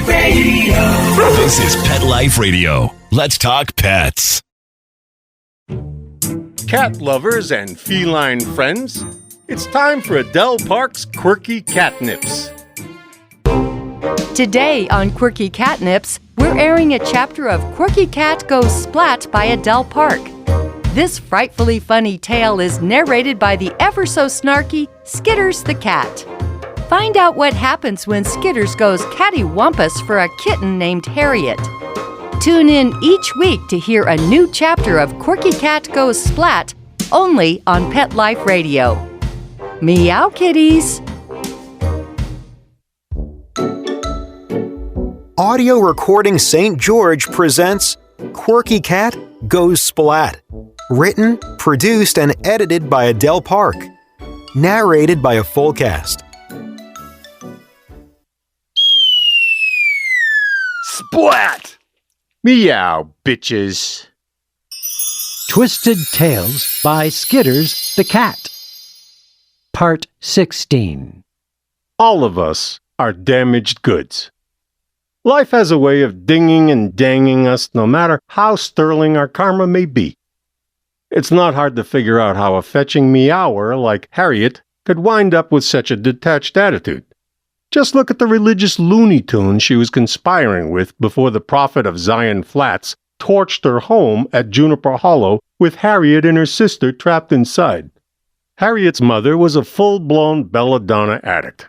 Radio. This is Pet Life Radio. Let's talk pets. Cat lovers and feline friends, it's time for Adele Park's Quirky Catnips. Today on Quirky Catnips, we're airing a chapter of Quirky Cat Goes Splat by Adele Park. This frightfully funny tale is narrated by the ever-so-snarky Skitters the cat. Find out what happens when Skitters goes cattywampus for a kitten named Harriet. Tune in each week to hear a new chapter of Quirky Cat Goes Splat, only on Pet Life Radio. Meow Kitties! Audio Recording St. George presents Quirky Cat Goes Splat. Written, produced, and edited by Adele Park. Narrated by a full cast. Splat! Meow, bitches. Twisted Tales by Skitters the Cat. Part 16. All of us are damaged goods. Life has a way of dinging and danging us no matter how sterling our karma may be. It's not hard to figure out how a fetching meower like Harriet could wind up with such a detached attitude. Just look at the religious Looney Tunes she was conspiring with before the prophet of Zion Flats torched her home at Juniper Hollow with Harriet and her sister trapped inside. Harriet's mother was a full-blown belladonna addict.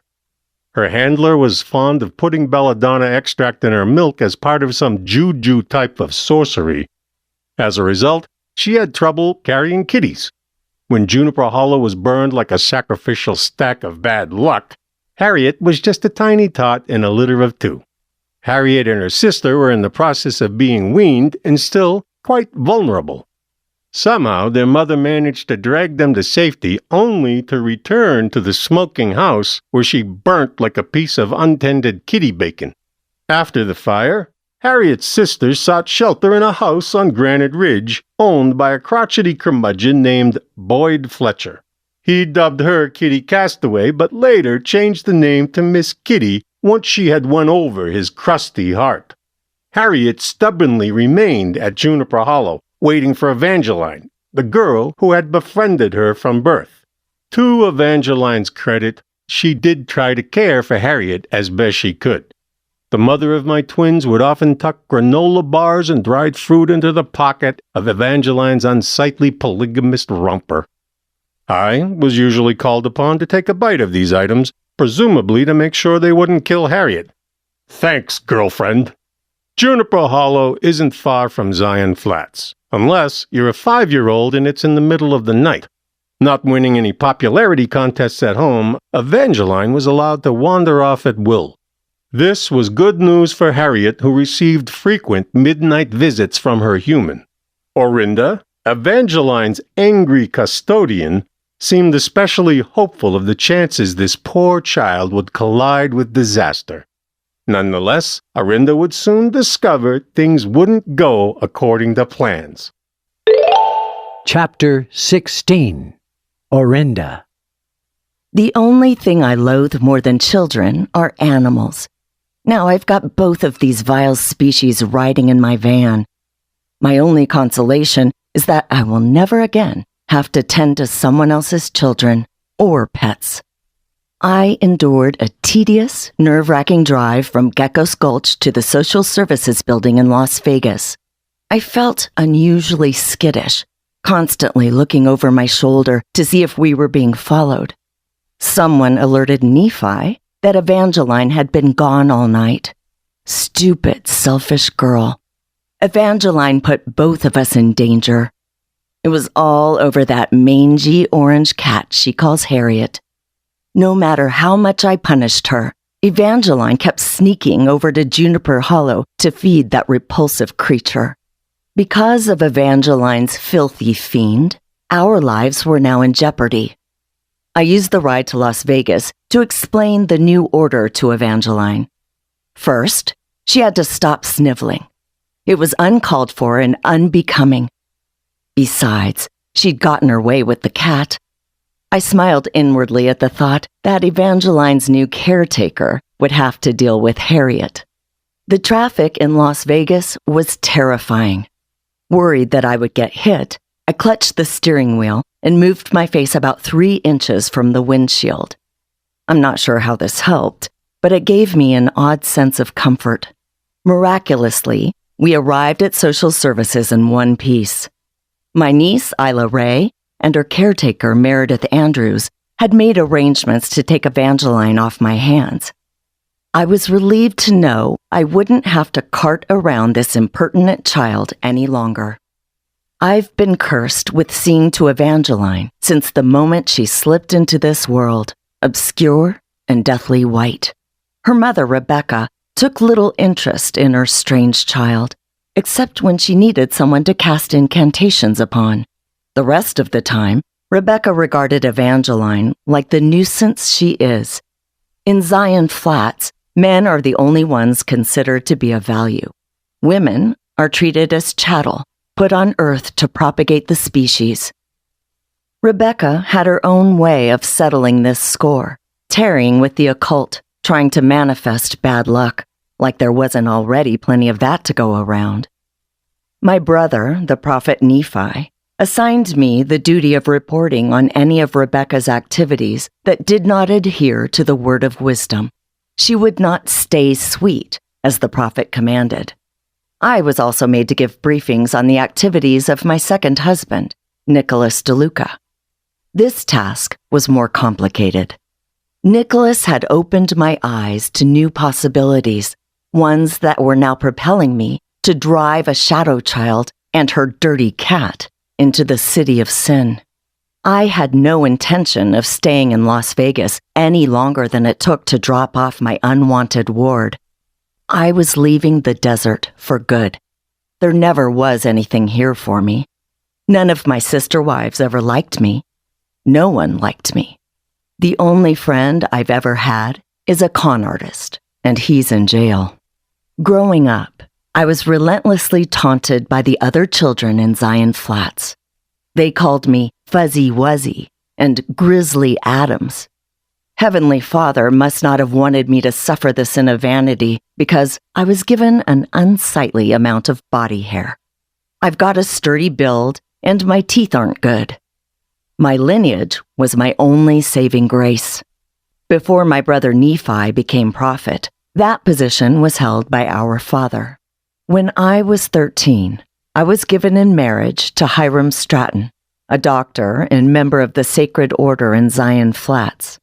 Her handler was fond of putting belladonna extract in her milk as part of some juju type of sorcery. As a result, she had trouble carrying kitties. When Juniper Hollow was burned like a sacrificial stack of bad luck, Harriet was just a tiny tot in a litter of two. Harriet and her sister were in the process of being weaned and still quite vulnerable. Somehow their mother managed to drag them to safety only to return to the smoking house where she burnt like a piece of untended kitty bacon. After the fire, Harriet's sister sought shelter in a house on Granite Ridge owned by a crotchety curmudgeon named Boyd Fletcher. He dubbed her Kitty Castaway, but later changed the name to Miss Kitty once she had won over his crusty heart. Harriet stubbornly remained at Juniper Hollow, waiting for Evangeline, the girl who had befriended her from birth. To Evangeline's credit, she did try to care for Harriet as best she could. The mother of my twins would often tuck granola bars and dried fruit into the pocket of Evangeline's unsightly polygamist romper. I was usually called upon to take a bite of these items, presumably to make sure they wouldn't kill Harriet. Thanks, girlfriend. Juniper Hollow isn't far from Zion Flats, unless you're a 5-year-old and it's in the middle of the night. Not winning any popularity contests at home, Evangeline was allowed to wander off at will. This was good news for Harriet, who received frequent midnight visits from her human. Orinda, Evangeline's angry custodian, seemed especially hopeful of the chances this poor child would collide with disaster. Nonetheless, Orinda would soon discover things wouldn't go according to plans. Chapter 16. Orinda. The only thing I loathe more than children are animals. Now I've got both of these vile species riding in my van. My only consolation is that I will never again have to tend to someone else's children or pets. I endured a tedious, nerve-wracking drive from Gecko's Gulch to the Social Services Building in Las Vegas. I felt unusually skittish, constantly looking over my shoulder to see if we were being followed. Someone alerted Nephi that Evangeline had been gone all night. Stupid, selfish girl. Evangeline put both of us in danger. It was all over that mangy orange cat she calls Harriet. No matter how much I punished her, Evangeline kept sneaking over to Juniper Hollow to feed that repulsive creature. Because of Evangeline's filthy fiend, our lives were now in jeopardy. I used the ride to Las Vegas to explain the new order to Evangeline. First, she had to stop sniveling. It was uncalled for and unbecoming. Besides, she'd gotten her way with the cat. I smiled inwardly at the thought that Evangeline's new caretaker would have to deal with Harriet. The traffic in Las Vegas was terrifying. Worried that I would get hit, I clutched the steering wheel and moved my face about 3 inches from the windshield. I'm not sure how this helped, but it gave me an odd sense of comfort. Miraculously, we arrived at social services in one piece. My niece, Isla Ray, and her caretaker, Meredith Andrews, had made arrangements to take Evangeline off my hands. I was relieved to know I wouldn't have to cart around this impertinent child any longer. I've been cursed with seeing to Evangeline since the moment she slipped into this world, obscure and deathly white. Her mother, Rebecca, took little interest in her strange child, except when she needed someone to cast incantations upon. The rest of the time, Rebecca regarded Evangeline like the nuisance she is. In Zion Flats, men are the only ones considered to be of value. Women are treated as chattel, put on earth to propagate the species. Rebecca had her own way of settling this score, tarrying with the occult, trying to manifest bad luck, like there wasn't already plenty of that to go around. My brother, the prophet Nephi, assigned me the duty of reporting on any of Rebecca's activities that did not adhere to the word of wisdom. She would not stay sweet, as the prophet commanded. I was also made to give briefings on the activities of my second husband, Nicholas DeLuca. This task was more complicated. Nicholas had opened my eyes to new possibilities, ones that were now propelling me to drive a shadow child and her dirty cat into the city of sin. I had no intention of staying in Las Vegas any longer than it took to drop off my unwanted ward. I was leaving the desert for good. There never was anything here for me. None of my sister wives ever liked me. No one liked me. The only friend I've ever had is a con artist, and he's in jail. Growing up, I was relentlessly taunted by the other children in Zion Flats. They called me Fuzzy Wuzzy and Grizzly Adams. Heavenly Father must not have wanted me to suffer the sin of vanity because I was given an unsightly amount of body hair. I've got a sturdy build and my teeth aren't good. My lineage was my only saving grace. Before my brother Nephi became prophet, that position was held by our father. When I was 13, I was given in marriage to Hiram Stratton, a doctor and member of the Sacred Order in Zion Flats.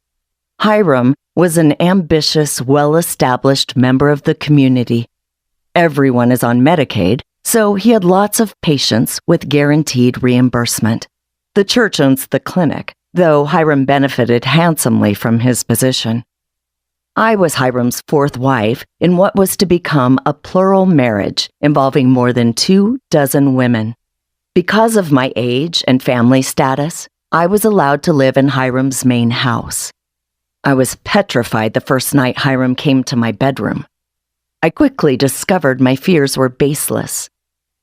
Hiram was an ambitious, well-established member of the community. Everyone is on Medicaid, so he had lots of patients with guaranteed reimbursement. The church owns the clinic, though Hiram benefited handsomely from his position. I was Hiram's 4th wife in what was to become a plural marriage involving more than 24 women. Because of my age and family status, I was allowed to live in Hiram's main house. I was petrified the first night Hiram came to my bedroom. I quickly discovered my fears were baseless.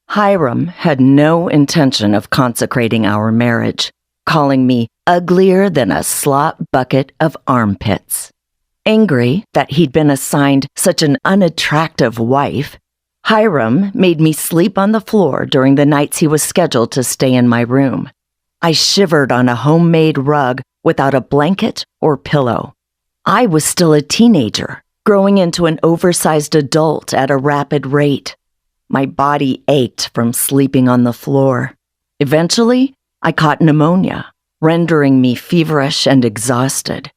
Hiram had no intention of consecrating our marriage, calling me uglier than a slop bucket of armpits. Angry that he'd been assigned such an unattractive wife, Hiram made me sleep on the floor during the nights he was scheduled to stay in my room. I shivered on a homemade rug without a blanket or pillow. I was still a teenager, growing into an oversized adult at a rapid rate. My body ached from sleeping on the floor. Eventually, I caught pneumonia, rendering me feverish and exhausted.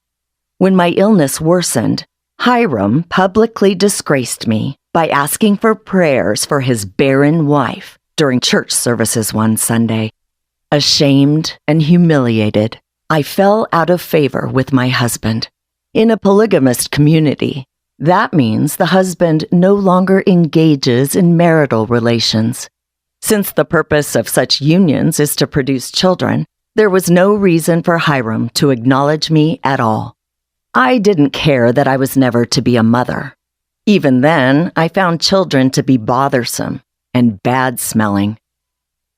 When my illness worsened, Hiram publicly disgraced me by asking for prayers for his barren wife during church services one Sunday. Ashamed and humiliated, I fell out of favor with my husband. In a polygamist community, that means the husband no longer engages in marital relations. Since the purpose of such unions is to produce children, there was no reason for Hiram to acknowledge me at all. I didn't care that I was never to be a mother. Even then, I found children to be bothersome and bad-smelling.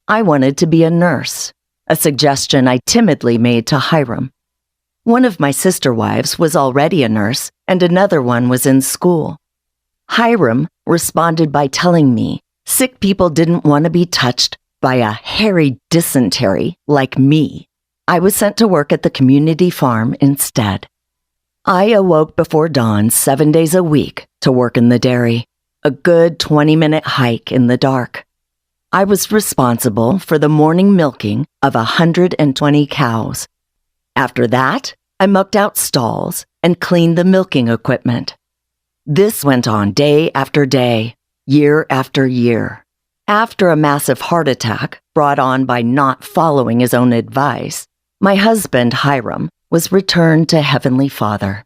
I wanted to be a nurse, a suggestion I timidly made to Hiram. One of my sister wives was already a nurse, and another one was in school. Hiram responded by telling me sick people didn't want to be touched by a hairy dysentery like me. I was sent to work at the community farm instead. I awoke before dawn 7 days a week to work in the dairy, a good 20-minute hike in the dark. I was responsible for the morning milking of 120 cows. After that, I mucked out stalls and cleaned the milking equipment. This went on day after day, year after year. After a massive heart attack brought on by not following his own advice, my husband, Hiram, was returned to Heavenly Father.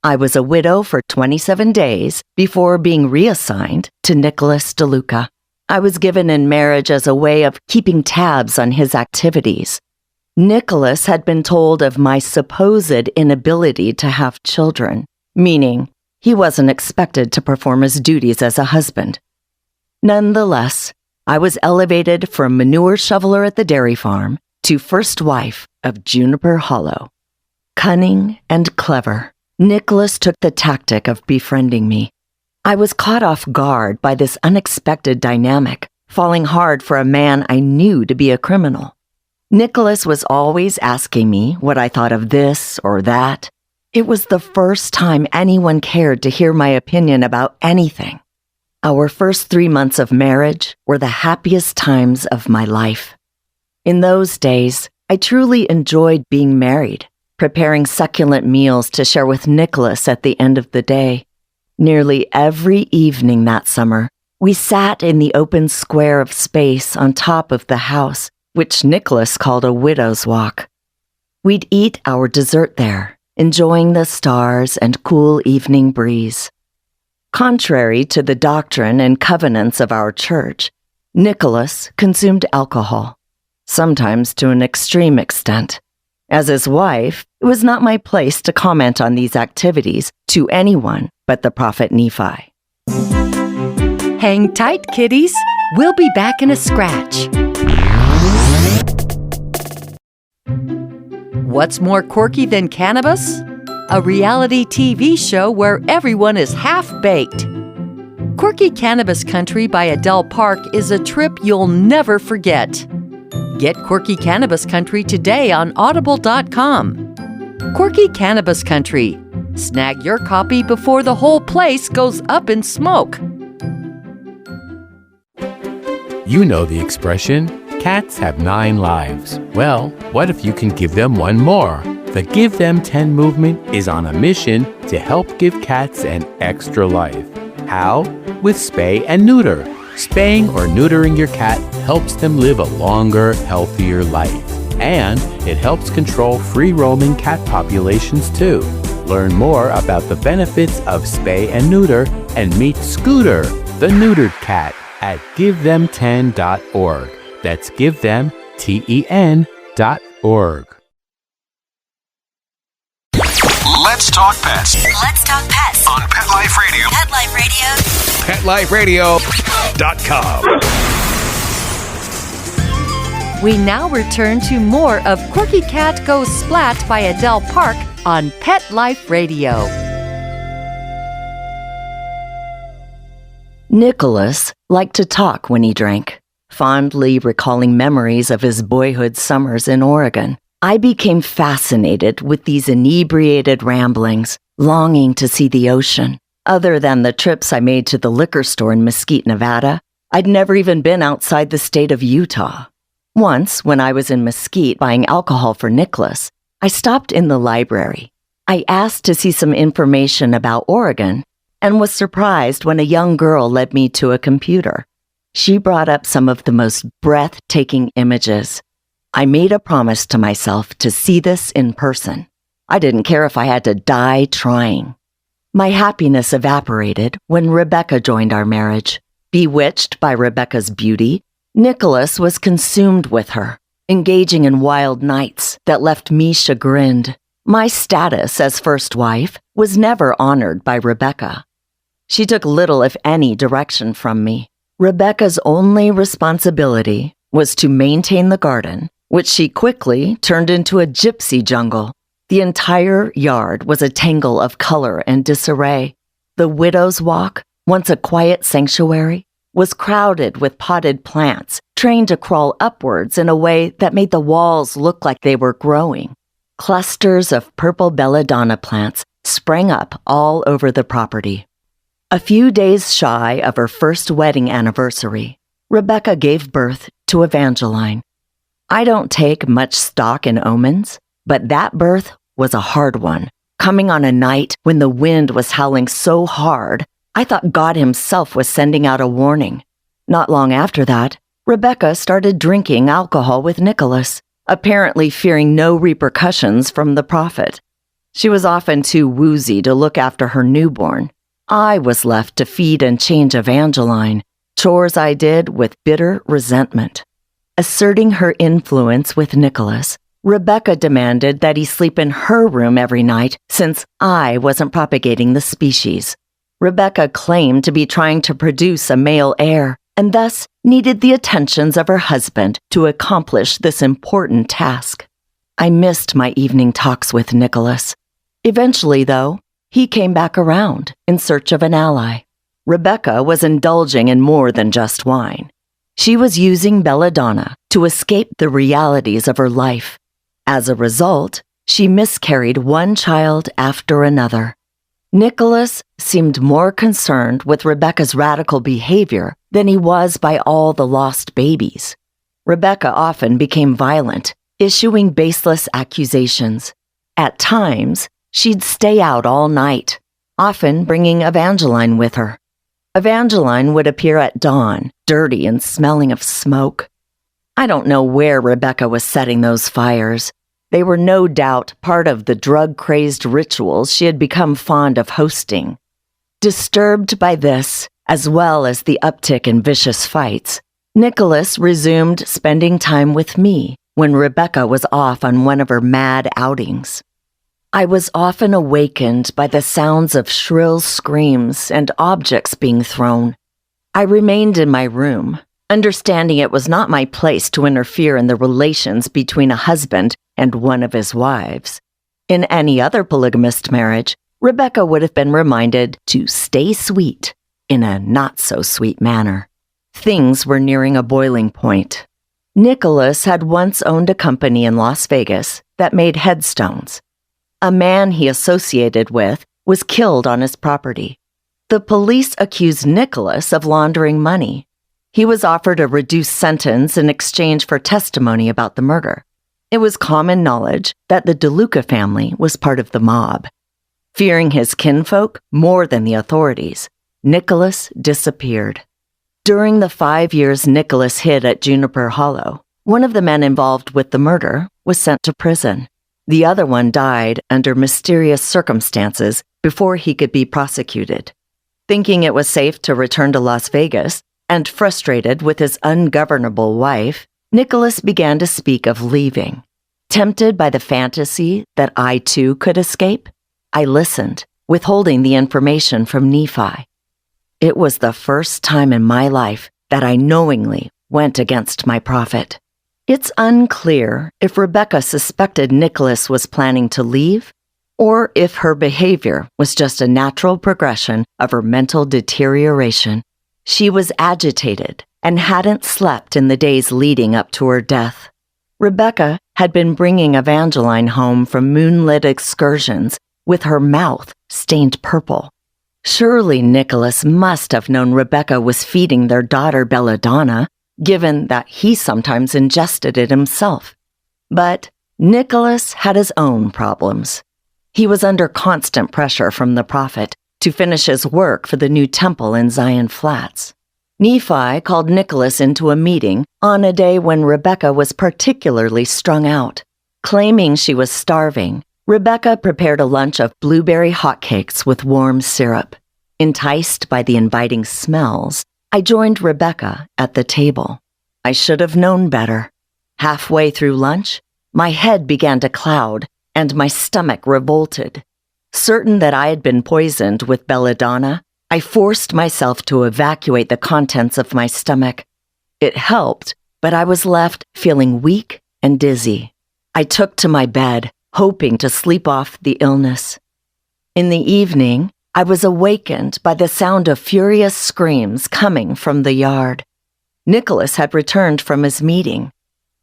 I was a widow for 27 days before being reassigned to Nicholas DeLuca. I was given in marriage as a way of keeping tabs on his activities. Nicholas had been told of my supposed inability to have children, meaning he wasn't expected to perform his duties as a husband. Nonetheless, I was elevated from manure shoveler at the dairy farm to first wife of Juniper Hollow. Cunning and clever, Nicholas took the tactic of befriending me. I was caught off guard by this unexpected dynamic, falling hard for a man I knew to be a criminal. Nicholas was always asking me what I thought of this or that. It was the first time anyone cared to hear my opinion about anything. Our first 3 months of marriage were the happiest times of my life. In those days, I truly enjoyed being married, preparing succulent meals to share with Nicholas at the end of the day. Nearly every evening that summer, we sat in the open square of space on top of the house, which Nicholas called a widow's walk. We'd eat our dessert there, enjoying the stars and cool evening breeze. Contrary to the doctrine and covenants of our church, Nicholas consumed alcohol, sometimes to an extreme extent. As his wife, it was not my place to comment on these activities to anyone but the prophet Nephi. Hang tight, kitties. We'll be back in a scratch. What's more quirky than cannabis? A reality TV show where everyone is half-baked. Quirky Cannabis Country by Adele Park is a trip you'll never forget. Get Quirky Cannabis Country today on audible.com. Quirky Cannabis Country. Snag your copy before the whole place goes up in smoke. You know the expression, cats have 9 lives. Well, what if you can give them one more? The Give Them 10 movement is on a mission to help give cats an extra life. How? With spay and neuter. Spaying or neutering your cat helps them live a longer, healthier life. And it helps control free-roaming cat populations too. Learn more about the benefits of spay and neuter and meet Scooter, the neutered cat, at GiveThem10.org. That's GiveThem10.org. Let's talk pets Let's talk pets on Pet Life Radio. Pet Life Radio. PetLifeRadio.com. We now return to more of Quirky Cat Goes Splat by Adele Park on Pet Life Radio. Nicholas liked to talk when he drank, fondly recalling memories of his boyhood summers in Oregon. I became fascinated with these inebriated ramblings, longing to see the ocean. Other than the trips I made to the liquor store in Mesquite, Nevada, I'd never even been outside the state of Utah. Once, when I was in Mesquite buying alcohol for Nicholas, I stopped in the library. I asked to see some information about Oregon and was surprised when a young girl led me to a computer. She brought up some of the most breathtaking images. I made a promise to myself to see this in person. I didn't care if I had to die trying. My happiness evaporated when Rebecca joined our marriage. Bewitched by Rebecca's beauty, Nicholas was consumed with her, engaging in wild nights that left me chagrined. My status as first wife was never honored by Rebecca. She took little, if any, direction from me. Rebecca's only responsibility was to maintain the garden, which she quickly turned into a gypsy jungle. The entire yard was a tangle of color and disarray. The widow's walk once a quiet sanctuary, was crowded with potted plants, trained to crawl upwards in a way that made the walls look like they were growing. Clusters of purple belladonna plants sprang up all over the property. A few days shy of her first wedding anniversary, Rebecca gave birth to Evangeline. I don't take much stock in omens, but that birth was a hard one. Coming on a night when the wind was howling so hard, I thought God himself was sending out a warning. Not long after that, Rebecca started drinking alcohol with Nicholas, apparently fearing no repercussions from the prophet. She was often too woozy to look after her newborn. I was left to feed and change Evangeline, chores I did with bitter resentment. Asserting her influence with Nicholas, Rebecca demanded that he sleep in her room every night since I wasn't propagating the species. Rebecca claimed to be trying to produce a male heir and thus needed the attentions of her husband to accomplish this important task. I missed my evening talks with Nicholas. Eventually, though, he came back around in search of an ally. Rebecca was indulging in more than just wine. She was using belladonna to escape the realities of her life. As a result, she miscarried one child after another. Nicholas seemed more concerned with Rebecca's radical behavior than he was by all the lost babies. Rebecca often became violent, issuing baseless accusations. At times, she'd stay out all night, often bringing Evangeline with her. Evangeline would appear at dawn, dirty and smelling of smoke. I don't know where Rebecca was setting those fires. They were no doubt part of the drug-crazed rituals she had become fond of hosting. Disturbed by this, as well as the uptick in vicious fights, Nicholas resumed spending time with me when Rebecca was off on one of her mad outings. I was often awakened by the sounds of shrill screams and objects being thrown. I remained in my room, understanding it was not my place to interfere in the relations between a husband and one of his wives. In any other polygamist marriage, Rebecca would have been reminded to stay sweet in a not-so-sweet manner. Things were nearing a boiling point. Nicholas had once owned a company in Las Vegas that made headstones. A man he associated with was killed on his property. The police accused Nicholas of laundering money. He was offered a reduced sentence in exchange for testimony about the murder. It was common knowledge that the DeLuca family was part of the mob. Fearing his kinfolk more than the authorities, Nicholas disappeared. During the 5 years Nicholas hid at Juniper Hollow, one of the men involved with the murder was sent to prison. The other one died under mysterious circumstances before he could be prosecuted. Thinking it was safe to return to Las Vegas, and frustrated with his ungovernable wife, Nicholas began to speak of leaving. Tempted by the fantasy that I too could escape, I listened, withholding the information from Nephi. It was the first time in my life that I knowingly went against my prophet. It's unclear if Rebecca suspected Nicholas was planning to leave, or if her behavior was just a natural progression of her mental deterioration. She was agitated and hadn't slept in the days leading up to her death. Rebecca had been bringing Evangeline home from moonlit excursions with her mouth stained purple. Surely Nicholas must have known Rebecca was feeding their daughter belladonna, given that he sometimes ingested it himself. But Nicholas had his own problems. He was under constant pressure from the prophet to finish his work for the new temple in Zion Flats. Nephi called Nicholas into a meeting on a day when Rebecca was particularly strung out. Claiming she was starving, Rebecca prepared a lunch of blueberry hotcakes with warm syrup. Enticed by the inviting smells, I joined Rebecca at the table. I should have known better. Halfway through lunch, my head began to cloud and my stomach revolted. Certain that I had been poisoned with belladonna, I forced myself to evacuate the contents of my stomach. It helped, but I was left feeling weak and dizzy. I took to my bed, hoping to sleep off the illness. In the evening, I was awakened by the sound of furious screams coming from the yard. Nicholas had returned from his meeting.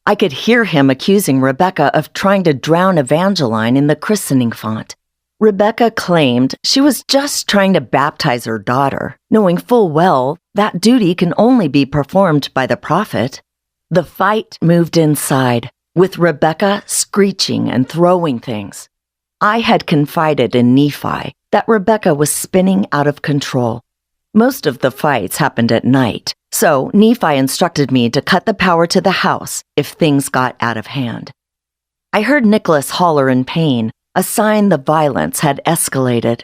I could hear him accusing Rebecca of trying to drown Evangeline in the christening font. Rebecca claimed she was just trying to baptize her daughter, knowing full well that duty can only be performed by the prophet. The fight moved inside, with Rebecca screeching and throwing things. I had confided in Nephi that Rebecca was spinning out of control. Most of the fights happened at night, so Nephi instructed me to cut the power to the house if things got out of hand. I heard Nicholas holler in pain, a sign the violence had escalated.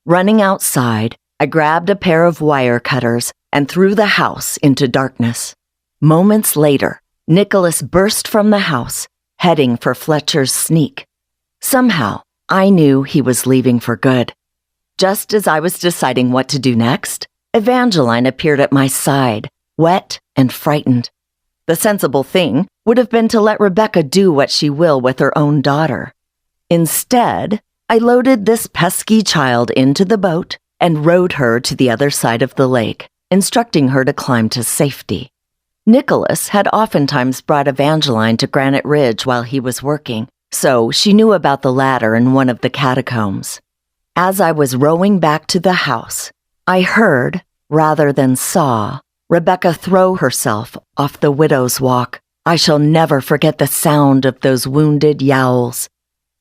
Running outside, I grabbed a pair of wire cutters and threw the house into darkness. Moments later, Nicholas burst from the house, heading for Fletcher's sneak. Somehow, I knew he was leaving for good. Just as I was deciding what to do next, Evangeline appeared at my side, wet and frightened. The sensible thing would have been to let Rebecca do what she will with her own daughter. Instead, I loaded this pesky child into the boat and rowed her to the other side of the lake, instructing her to climb to safety. Nicholas had oftentimes brought Evangeline to Granite Ridge while he was working, so she knew about the ladder in one of the catacombs. As I was rowing back to the house, I heard, rather than saw, Rebecca throw herself off the widow's walk. I shall never forget the sound of those wounded yowls.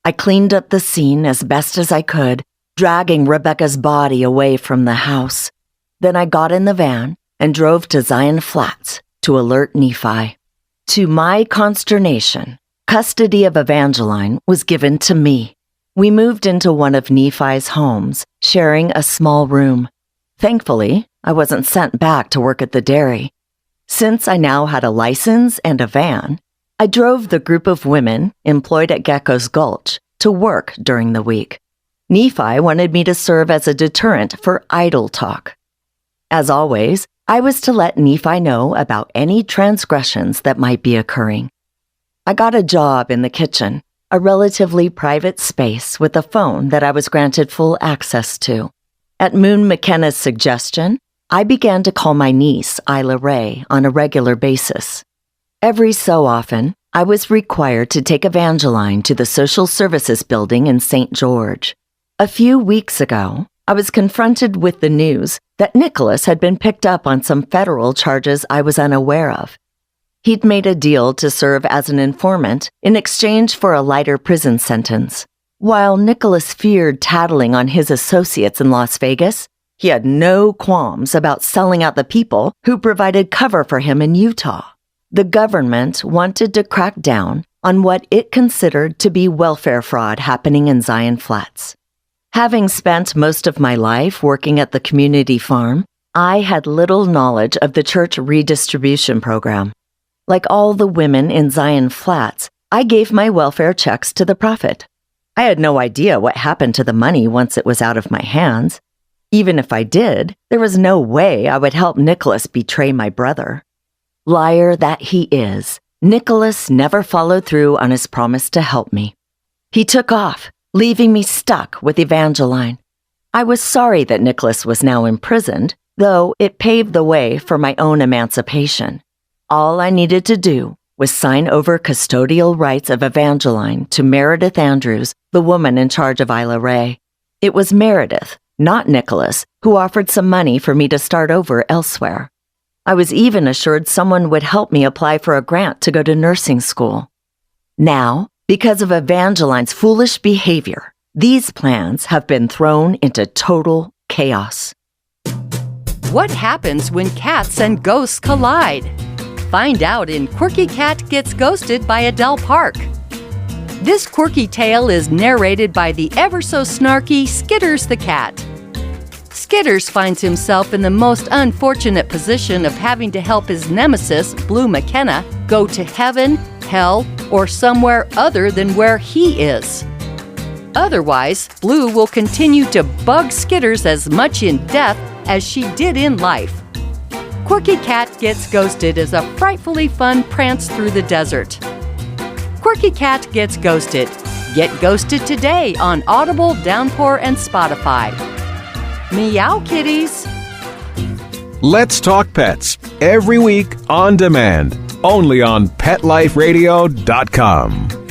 I cleaned up the scene as best as I could, dragging Rebecca's body away from the house. Then I got in the van and drove to Zion Flats to alert Nephi. To my consternation, custody of Evangeline was given to me. We moved into one of Nephi's homes, sharing a small room. Thankfully, I wasn't sent back to work at the dairy. Since I now had a license and a van, I drove the group of women employed at Gecko's Gulch to work during the week. Nephi wanted me to serve as a deterrent for idle talk. As always, I was to let Nephi know about any transgressions that might be occurring. I got a job in the kitchen, a relatively private space with a phone that I was granted full access to. At Moon McKenna's suggestion, I began to call my niece, Isla Ray, on a regular basis. Every so often, I was required to take Evangeline to the Social Services Building in St. George. A few weeks ago, I was confronted with the news that Nicholas had been picked up on some federal charges I was unaware of. He'd made a deal to serve as an informant in exchange for a lighter prison sentence. While Nicholas feared tattling on his associates in Las Vegas, he had no qualms about selling out the people who provided cover for him in Utah. The government wanted to crack down on what it considered to be welfare fraud happening in Zion Flats. Having spent most of my life working at the community farm, I had little knowledge of the church redistribution program. Like all the women in Zion Flats, I gave my welfare checks to the prophet. I had no idea what happened to the money once it was out of my hands. Even if I did, there was no way I would help Nicholas betray my brother. Liar that he is, Nicholas never followed through on his promise to help me. He took off, leaving me stuck with Evangeline. I was sorry that Nicholas was now imprisoned, though it paved the way for my own emancipation. All I needed to do was sign over custodial rights of Evangeline to Meredith Andrews, the woman in charge of Isla Ray. It was Meredith, not Nicholas, who offered some money for me to start over elsewhere. I was even assured someone would help me apply for a grant to go to nursing school. Now, because of Evangeline's foolish behavior, these plans have been thrown into total chaos. What happens when cats and ghosts collide? Find out in Quirky Cat Gets Ghosted by Adele Park. This quirky tale is narrated by the ever-so-snarky Skitters the cat. Skitters finds himself in the most unfortunate position of having to help his nemesis, Blue McKenna, go to heaven, hell, or somewhere other than where he is. Otherwise, Blue will continue to bug Skitters as much in death as she did in life. Quirky Cat Gets Ghosted is a frightfully fun prance through the desert. Quirky Cat Gets Ghosted. Get ghosted today on Audible, Downpour, and Spotify. Meow Kitties. Let's Talk Pets, every week on demand, only on PetLifeRadio.com.